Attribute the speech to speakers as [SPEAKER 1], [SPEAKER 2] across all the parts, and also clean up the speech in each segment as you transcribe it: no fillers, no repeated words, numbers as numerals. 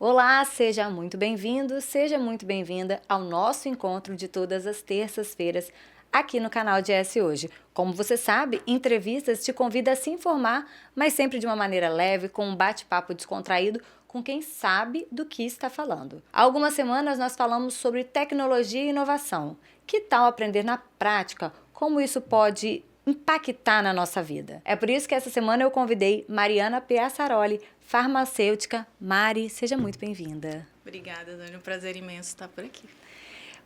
[SPEAKER 1] Olá, seja muito bem-vindo, seja muito bem-vinda ao nosso encontro de todas as terças-feiras aqui no canal de S Hoje. Como você sabe, Entrevistas te convida a se informar, mas sempre de uma maneira leve, com um bate-papo descontraído com quem sabe do que está falando. Há algumas semanas nós falamos sobre tecnologia e inovação. Que tal aprender na prática como isso pode impactar na nossa vida? É por isso que essa semana eu convidei Mariana Piaçaroli, farmacêutica. Mari, seja muito bem-vinda.
[SPEAKER 2] Obrigada, Dani. Um prazer imenso estar por aqui.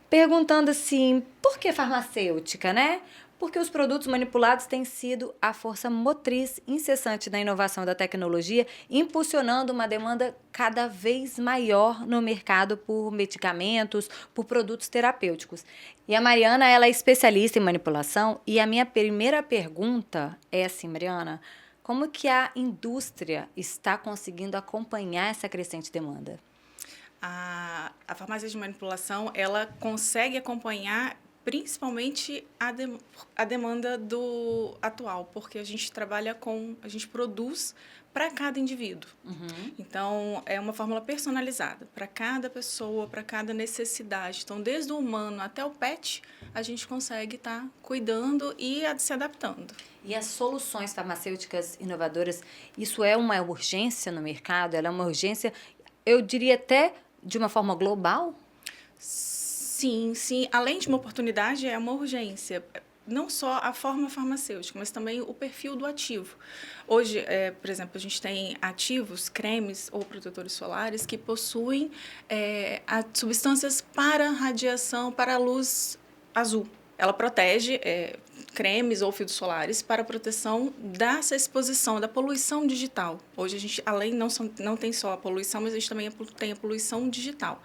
[SPEAKER 1] Perguntando assim, por que farmacêutica, né? Porque os produtos manipulados têm sido a força motriz incessante da inovação da tecnologia, impulsionando uma demanda cada vez maior no mercado por medicamentos, por produtos terapêuticos. E a Mariana, ela é especialista em manipulação, e a minha primeira pergunta é assim, Mariana, como que a indústria está conseguindo acompanhar essa crescente demanda?
[SPEAKER 2] A farmácia de manipulação, ela consegue acompanhar principalmente a demanda do atual, porque a gente a gente produz para cada indivíduo. Então, é uma fórmula personalizada para cada pessoa, para cada necessidade. Então, desde o humano até o pet, a gente consegue estar cuidando e se adaptando.
[SPEAKER 1] E as soluções farmacêuticas inovadoras, isso é uma urgência no mercado? Ela é uma urgência, eu diria até de uma forma global?
[SPEAKER 2] Sim, sim. Além de uma oportunidade, é uma urgência. Não só a forma farmacêutica, mas também o perfil do ativo. Hoje, por exemplo, a gente tem ativos, cremes ou protetores solares que possuem substâncias para radiação, para a luz azul. Ela protege cremes ou fios solares para a proteção dessa exposição, da poluição digital. Hoje a gente, além, não tem só a poluição, mas a gente também tem a poluição digital.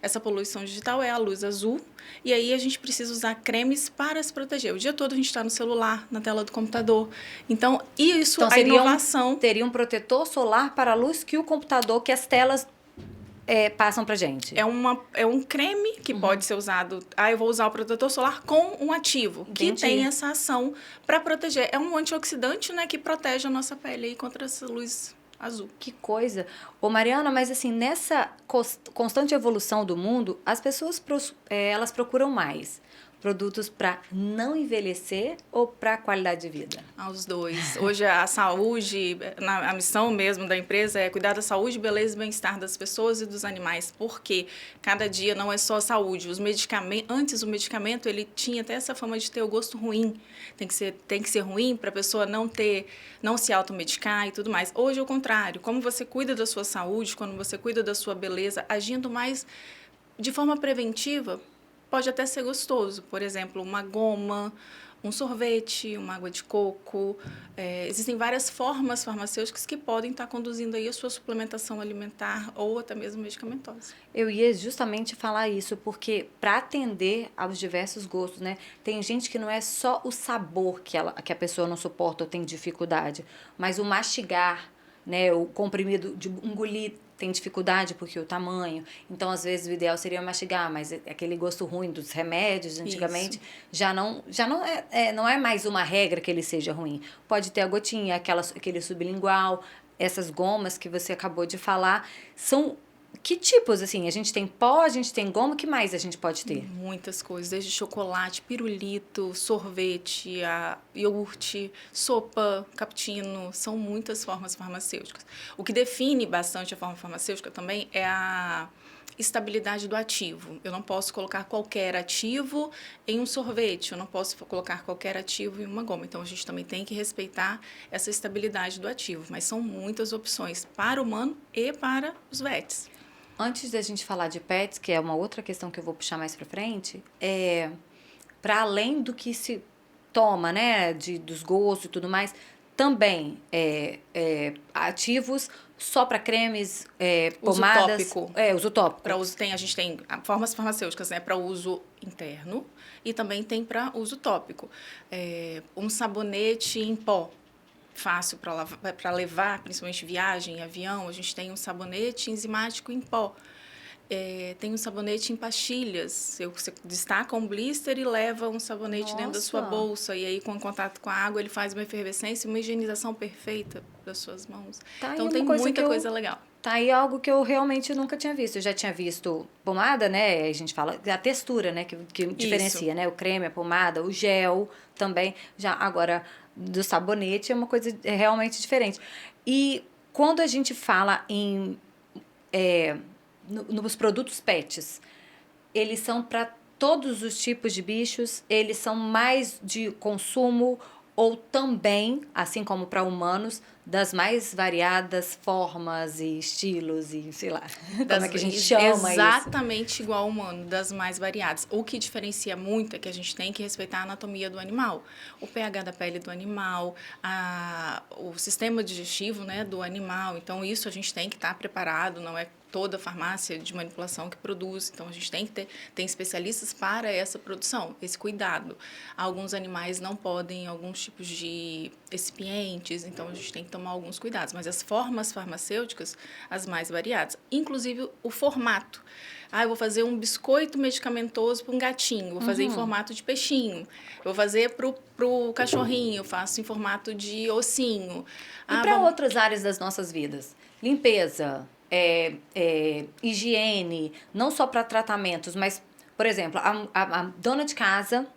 [SPEAKER 2] Essa poluição digital é a luz azul, e aí a gente precisa usar cremes para se proteger. O dia todo a gente está no celular, na tela do computador. Então, e isso,
[SPEAKER 1] Então,
[SPEAKER 2] a inovação...
[SPEAKER 1] teria um protetor solar para a luz que o computador, que as telas passam para gente.
[SPEAKER 2] É um creme que pode ser usado. Eu vou usar o protetor solar com um ativo.
[SPEAKER 1] Entendi.
[SPEAKER 2] Que tem essa ação para proteger. É um antioxidante, né, que protege a nossa pele aí contra essa luz azul.
[SPEAKER 1] Que coisa. Ô, Mariana, mas assim, nessa constante evolução do mundo, as pessoas elas procuram mais produtos para não envelhecer ou para qualidade de vida?
[SPEAKER 2] Aos dois. Hoje a saúde, a missão mesmo da empresa é cuidar da saúde, beleza e bem-estar das pessoas e dos animais, porque cada dia não é só saúde. Antes o medicamento ele tinha até essa fama de ter o gosto ruim. Tem que ser ruim para a pessoa não se automedicar e tudo mais. Hoje é o contrário. Como você cuida da sua saúde, quando você cuida da sua beleza, agindo mais de forma preventiva, pode até ser gostoso. Por exemplo, uma goma, um sorvete, uma água de coco. Existem várias formas farmacêuticas que podem estar conduzindo aí a sua suplementação alimentar ou até mesmo medicamentosa.
[SPEAKER 1] Eu ia justamente falar isso, porque para atender aos diversos gostos, né? Tem gente que não é só o sabor que a pessoa não suporta ou tem dificuldade, mas o mastigar, né? O comprimido de engolir tem dificuldade porque o tamanho. Então, às vezes, o ideal seria mastigar, mas aquele gosto ruim dos remédios, antigamente, não é mais uma regra que ele seja ruim. Pode ter a gotinha, aquele sublingual, essas gomas que você acabou de falar, são que tipos, assim? A gente tem pó, a gente tem goma, o que mais a gente pode ter?
[SPEAKER 2] Muitas coisas, desde chocolate, pirulito, sorvete, iogurte, sopa, cappuccino, são muitas formas farmacêuticas. O que define bastante a forma farmacêutica também é a estabilidade do ativo. Eu não posso colocar qualquer ativo em um sorvete, eu não posso colocar qualquer ativo em uma goma. Então, a gente também tem que respeitar essa estabilidade do ativo, mas são muitas opções para o humano e para os vets.
[SPEAKER 1] Antes da gente falar de pets, que é uma outra questão que eu vou puxar mais pra frente, para além do que se toma, né, dos gostos e tudo mais, também ativos só para cremes, pomadas,
[SPEAKER 2] tópico.
[SPEAKER 1] Uso tópico.
[SPEAKER 2] A gente tem formas farmacêuticas, né, para uso interno e também tem para uso tópico. Um sabonete em pó, fácil para levar, principalmente viagem, avião. A gente tem um sabonete enzimático em pó. Tem um sabonete em pastilhas. Você destaca um blister e leva um sabonete dentro da sua bolsa. E aí, com contato com a água, ele faz uma efervescência e uma higienização perfeita das suas mãos. Então, tem muita coisa legal.
[SPEAKER 1] Tá aí algo que eu realmente nunca tinha visto. Eu já tinha visto pomada, né? A gente fala a textura, né? Que diferencia, né? O creme, a pomada, o gel também. Já agora, do sabonete é uma coisa realmente diferente. E quando a gente fala nos produtos pets, eles são para todos os tipos de bichos, eles são mais de consumo ou também, assim como para humanos, das mais variadas formas e estilos e sei lá, como é que a gente chama isso?
[SPEAKER 2] Exatamente igual ao humano, das mais variadas. O que diferencia muito é que a gente tem que respeitar a anatomia do animal, o pH da pele do animal, o sistema digestivo, né, do animal. Então, isso a gente tem que estar preparado, não é toda farmácia de manipulação que produz. Então, a gente tem que tem especialistas para essa produção, esse cuidado. Alguns animais não podem, alguns tipos de excipientes, então a gente tem que tomar alguns cuidados. Mas as formas farmacêuticas, as mais variadas, inclusive o formato. Eu vou fazer um biscoito medicamentoso para um gatinho, vou fazer em formato de peixinho. Vou fazer para o cachorrinho, eu faço em formato de ossinho.
[SPEAKER 1] E para outras áreas das nossas vidas? Limpeza, higiene, não só para tratamentos, mas, por exemplo, a dona de casa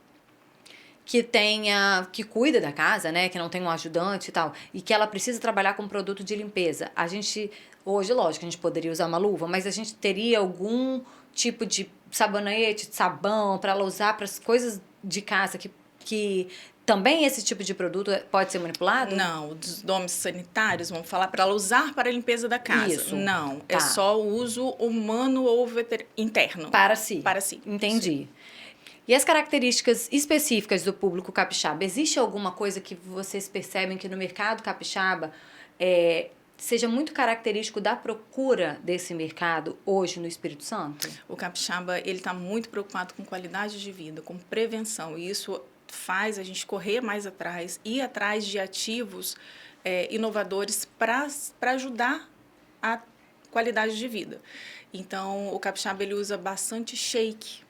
[SPEAKER 1] que cuida da casa, né, que não tem um ajudante e tal, e que ela precisa trabalhar com produto de limpeza. A gente, hoje, lógico, a gente poderia usar uma luva, mas a gente teria algum tipo de sabonete, de sabão, para ela usar para as coisas de casa que também esse tipo de produto pode ser manipulado?
[SPEAKER 2] Não, dos domes sanitários, vamos falar para ela usar para a limpeza da casa.
[SPEAKER 1] Isso.
[SPEAKER 2] Não,
[SPEAKER 1] Tá.
[SPEAKER 2] é só o uso humano ou interno.
[SPEAKER 1] Para si.
[SPEAKER 2] Para si.
[SPEAKER 1] Entendi.
[SPEAKER 2] Sim.
[SPEAKER 1] E as características específicas do público capixaba? Existe alguma coisa que vocês percebem que no mercado capixaba seja muito característico da procura desse mercado hoje no Espírito Santo?
[SPEAKER 2] O capixaba, ele está muito preocupado com qualidade de vida, com prevenção, e isso faz a gente correr mais atrás, ir atrás de ativos inovadores para ajudar a qualidade de vida. Então, o capixaba, ele usa bastante shake,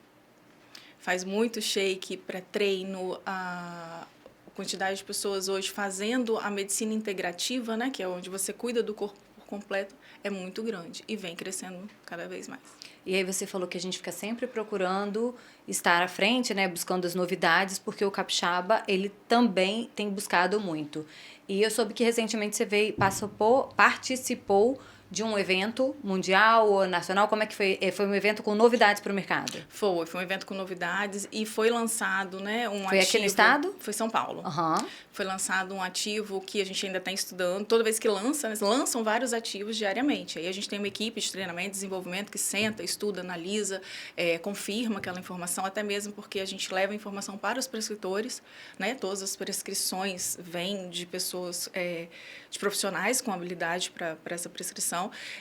[SPEAKER 2] faz muito shake para treino, a quantidade de pessoas hoje fazendo a medicina integrativa, né, que é onde você cuida do corpo por completo, é muito grande e vem crescendo cada vez mais.
[SPEAKER 1] E aí você falou que a gente fica sempre procurando estar à frente, né, buscando as novidades, porque o capixaba, ele também tem buscado muito. E eu soube que recentemente você participou de um evento mundial ou nacional. Como é que foi? Foi um evento com novidades para o mercado?
[SPEAKER 2] Foi um evento com novidades e foi lançado, né, um
[SPEAKER 1] Foi
[SPEAKER 2] ativo...
[SPEAKER 1] aqui no estado?
[SPEAKER 2] Foi São Paulo.
[SPEAKER 1] Uhum.
[SPEAKER 2] Foi lançado um ativo que a gente ainda está estudando. Toda vez que lançam vários ativos diariamente. Aí a gente tem uma equipe de treinamento e desenvolvimento que senta, estuda, analisa, confirma aquela informação, até mesmo porque a gente leva a informação para os prescritores, né? Todas as prescrições vêm de pessoas, de profissionais com habilidade para essa prescrição.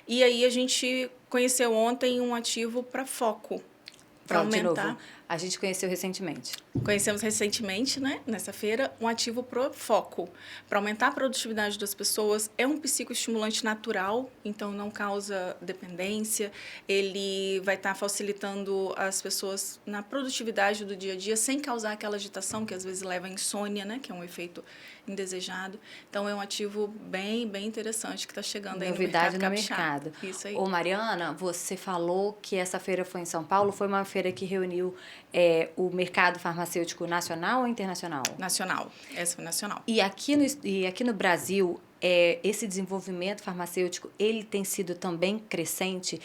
[SPEAKER 2] E aí a gente conheceu ontem um ativo para foco, para aumentar.
[SPEAKER 1] De novo, a gente conheceu recentemente.
[SPEAKER 2] Conhecemos recentemente, né, nessa feira, um ativo pro foco, para aumentar a produtividade das pessoas. É um psicoestimulante natural, então não causa dependência. Ele vai estar facilitando as pessoas na produtividade do dia a dia, sem causar aquela agitação que às vezes leva à insônia, né, que é um efeito indesejado. Então, é um ativo bem, bem interessante que está chegando aí
[SPEAKER 1] Novidade
[SPEAKER 2] no
[SPEAKER 1] mercado.
[SPEAKER 2] Capixaba. Isso aí.
[SPEAKER 1] Ô, Mariana, você falou que essa feira foi em São Paulo. Foi uma feira que reuniu o mercado farmacêutico nacional ou internacional?
[SPEAKER 2] Nacional. Essa foi nacional.
[SPEAKER 1] E aqui no Brasil, esse desenvolvimento farmacêutico, ele tem sido também crescente?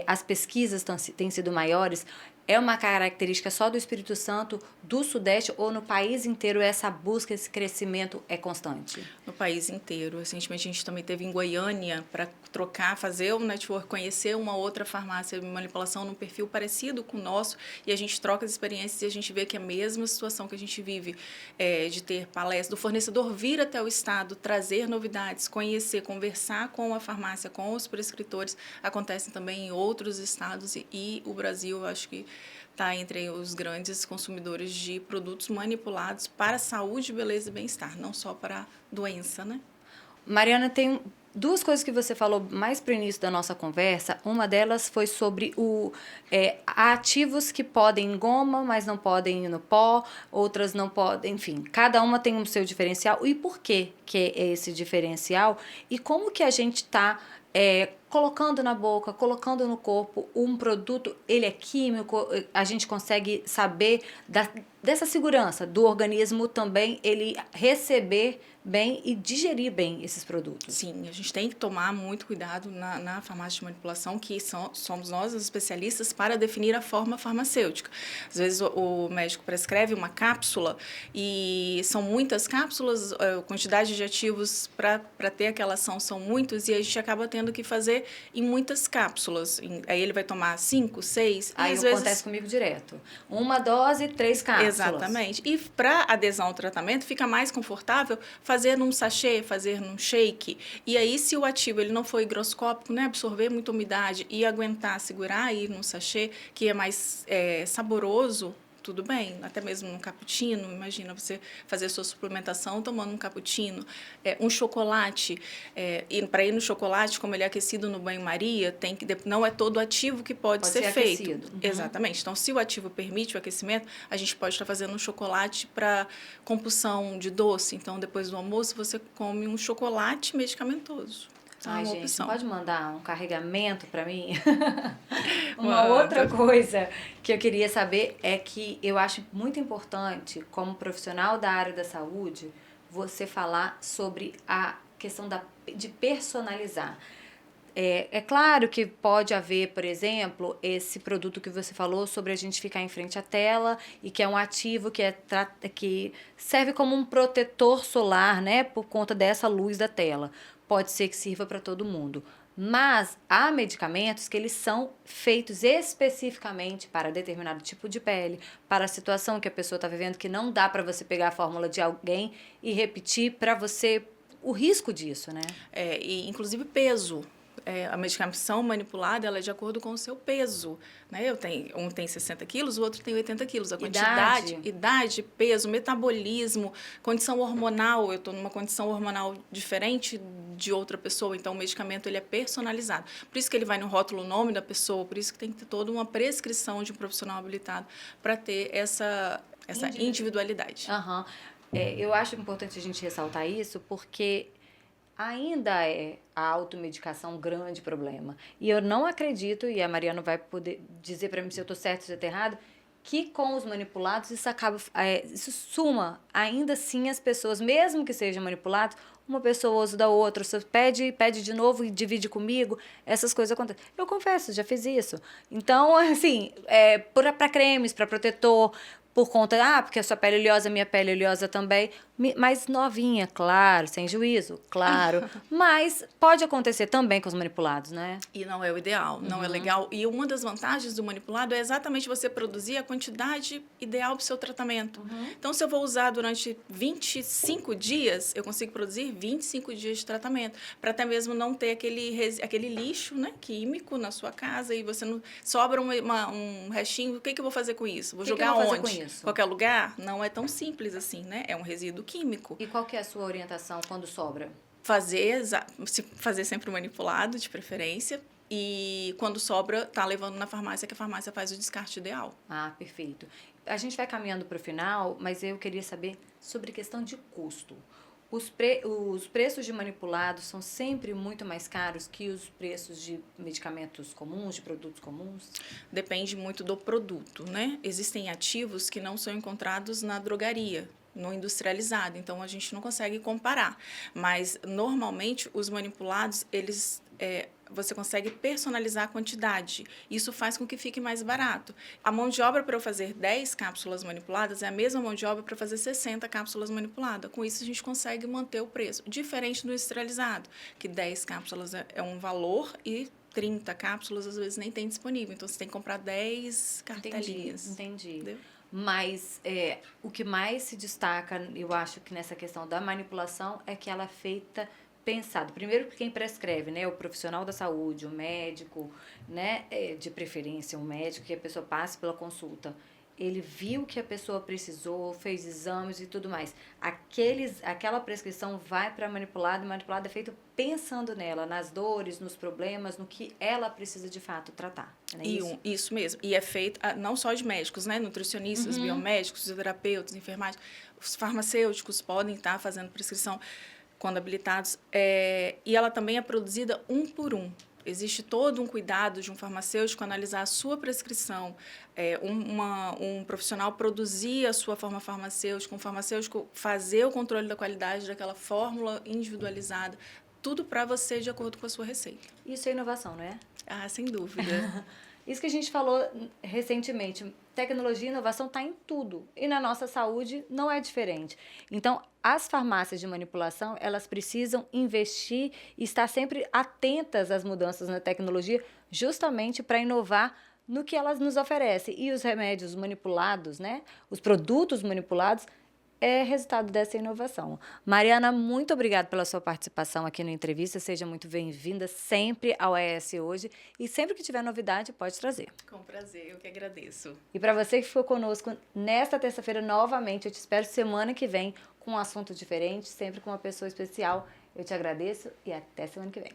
[SPEAKER 1] As pesquisas têm sido maiores? É uma característica só do Espírito Santo, do Sudeste, ou no país inteiro essa busca, esse crescimento é constante?
[SPEAKER 2] No país inteiro. Recentemente a gente também teve em Goiânia para trocar, fazer um network, conhecer uma outra farmácia de manipulação num perfil parecido com o nosso, e a gente troca as experiências e a gente vê que a mesma situação que a gente vive de ter palestra, do fornecedor vir até o estado, trazer novidades, conhecer, conversar com a farmácia, com os prescritores, acontece também em outros estados e o Brasil, eu acho que está entre os grandes consumidores de produtos manipulados para saúde, beleza e bem-estar, não só para doença, né?
[SPEAKER 1] Mariana, tem duas coisas que você falou mais para o início da nossa conversa. Uma delas foi sobre ativos que podem em goma, mas não podem ir no pó, outras não podem, enfim, cada uma tem o seu diferencial. E por que é esse diferencial? E como que a gente está colocando na boca, colocando no corpo, um produto, ele é químico, a gente consegue saber dessa segurança do organismo também, ele receber bem e digerir bem esses produtos.
[SPEAKER 2] Sim, a gente tem que tomar muito cuidado na farmácia de manipulação, que somos nós, os especialistas, para definir a forma farmacêutica. Às vezes o médico prescreve uma cápsula e são muitas cápsulas, a quantidade de ativos para ter aquela ação são muitos, e a gente acaba tendo que fazer em muitas cápsulas. Aí ele vai tomar 5, 6,
[SPEAKER 1] Aí
[SPEAKER 2] e às vezes...
[SPEAKER 1] acontece comigo direto. Uma dose, 3 cápsulas.
[SPEAKER 2] Exatamente. E para adesão ao tratamento, fica mais confortável fazer num sachê, fazer num shake. E aí, se o ativo ele não for higroscópico, né, absorver muita umidade e aguentar, segurar aí num sachê, que é mais saboroso, tudo bem. Até mesmo num cappuccino, imagina você fazer sua suplementação tomando um cappuccino. Um chocolate, e para ir no chocolate, como ele é aquecido no banho-maria, não é todo ativo que pode ser feito.
[SPEAKER 1] Aquecido. Uhum.
[SPEAKER 2] Exatamente. Então, se o ativo permite o aquecimento, a gente pode estar fazendo um chocolate para compulsão de doce. Então, depois do almoço, você come um chocolate medicamentoso.
[SPEAKER 1] Ai, gente,
[SPEAKER 2] opção.
[SPEAKER 1] pode mandar um carregamento para mim? Uma outra coisa que eu queria saber é que eu acho muito importante, como profissional da área da saúde, você falar sobre a questão de personalizar. É claro que pode haver, por exemplo, esse produto que você falou sobre a gente ficar em frente à tela e que é um ativo que serve como um protetor solar, né, por conta dessa luz da tela. Pode ser que sirva para todo mundo. Mas há medicamentos que eles são feitos especificamente para determinado tipo de pele, para a situação que a pessoa está vivendo, que não dá para você pegar a fórmula de alguém e repetir para você o risco disso, né?
[SPEAKER 2] E inclusive peso. A medicação manipulada, ela é de acordo com o seu peso, né? Um tem 60 quilos, o outro tem 80 quilos. A quantidade, idade, peso, metabolismo, condição hormonal. Eu estou numa condição hormonal diferente de outra pessoa, então o medicamento ele é personalizado. Por isso que ele vai no rótulo, o nome da pessoa, por isso que tem que ter toda uma prescrição de um profissional habilitado para ter essa individualidade.
[SPEAKER 1] Uhum. Eu acho importante a gente ressaltar isso porque ainda é a automedicação um grande problema. E eu não acredito, e a Mariana vai poder dizer para mim se eu estou certo ou se eu estou errado, que com os manipulados isso suma ainda assim as pessoas, mesmo que sejam manipulados, uma pessoa usa da outra, você pede de novo e divide comigo, essas coisas acontecem. Eu confesso, já fiz isso. Então, assim, para cremes, para protetor, por conta, porque a sua pele é oleosa, minha pele é oleosa também, mais novinha, claro, sem juízo, claro, mas pode acontecer também com os manipulados, né?
[SPEAKER 2] E não é o ideal, não é legal. E uma das vantagens do manipulado é exatamente você produzir a quantidade ideal para o seu tratamento. Então, se eu vou usar durante 25 dias, eu consigo produzir 25 dias de tratamento, para até mesmo não ter aquele lixo, né, químico na sua casa e você não sobra um restinho. O que eu vou fazer com isso? Vou jogar onde? Qualquer lugar? Não é tão simples assim, né? É um resíduo químico.
[SPEAKER 1] E qual que é a sua orientação quando sobra?
[SPEAKER 2] Fazer sempre manipulado, de preferência. E quando sobra, tá levando na farmácia, que a farmácia faz o descarte ideal.
[SPEAKER 1] Perfeito. A gente vai caminhando para o final, mas eu queria saber sobre questão de custo. Os preços de manipulados são sempre muito mais caros que os preços de medicamentos comuns, de produtos comuns?
[SPEAKER 2] Depende muito do produto, né? Existem ativos que não são encontrados na drogaria, no industrializado, então a gente não consegue comparar. Mas, normalmente, os manipulados, você consegue personalizar a quantidade. Isso faz com que fique mais barato. A mão de obra para eu fazer 10 cápsulas manipuladas é a mesma mão de obra para fazer 60 cápsulas manipuladas. Com isso, a gente consegue manter o preço. Diferente do industrializado, que 10 cápsulas é um valor e 30 cápsulas, às vezes, nem tem disponível. Então, você tem que comprar 10 cartelinhas.
[SPEAKER 1] Entendi.
[SPEAKER 2] Entendeu?
[SPEAKER 1] Mas o que mais se destaca, eu acho que nessa questão da manipulação, é que ela é feita pensado. Primeiro, quem prescreve, né? O profissional da saúde, o médico, né? De preferência, um médico, que a pessoa passe pela consulta. Ele viu que a pessoa precisou, fez exames e tudo mais. Aquela prescrição vai para a manipulada, e manipulada é feito pensando nela, nas dores, nos problemas, no que ela precisa de fato tratar. Não é isso?
[SPEAKER 2] Isso mesmo. E é feito não só de médicos, né? Nutricionistas, biomédicos, fisioterapeutas, enfermagem. Os farmacêuticos podem estar fazendo prescrição quando habilitados. E ela também é produzida um por um. Existe todo um cuidado de um farmacêutico analisar a sua prescrição, um profissional produzir a sua forma farmacêutica, um farmacêutico fazer o controle da qualidade daquela fórmula individualizada, tudo para você de acordo com a sua receita.
[SPEAKER 1] Isso é inovação, não é?
[SPEAKER 2] Ah, sem dúvida.
[SPEAKER 1] Isso que a gente falou recentemente, tecnologia e inovação está em tudo. E na nossa saúde não é diferente. Então, as farmácias de manipulação, elas precisam investir e estar sempre atentas às mudanças na tecnologia, justamente para inovar no que elas nos oferecem. E os remédios manipulados, né? Os produtos manipulados, é resultado dessa inovação. Mariana, muito obrigada pela sua participação aqui no Entrevista. Seja muito bem-vinda sempre ao ES Hoje. E sempre que tiver novidade, pode trazer.
[SPEAKER 2] Com prazer, eu que agradeço.
[SPEAKER 1] E para você que ficou conosco nesta terça-feira novamente, eu te espero semana que vem com um assunto diferente, sempre com uma pessoa especial. Eu te agradeço e até semana que vem.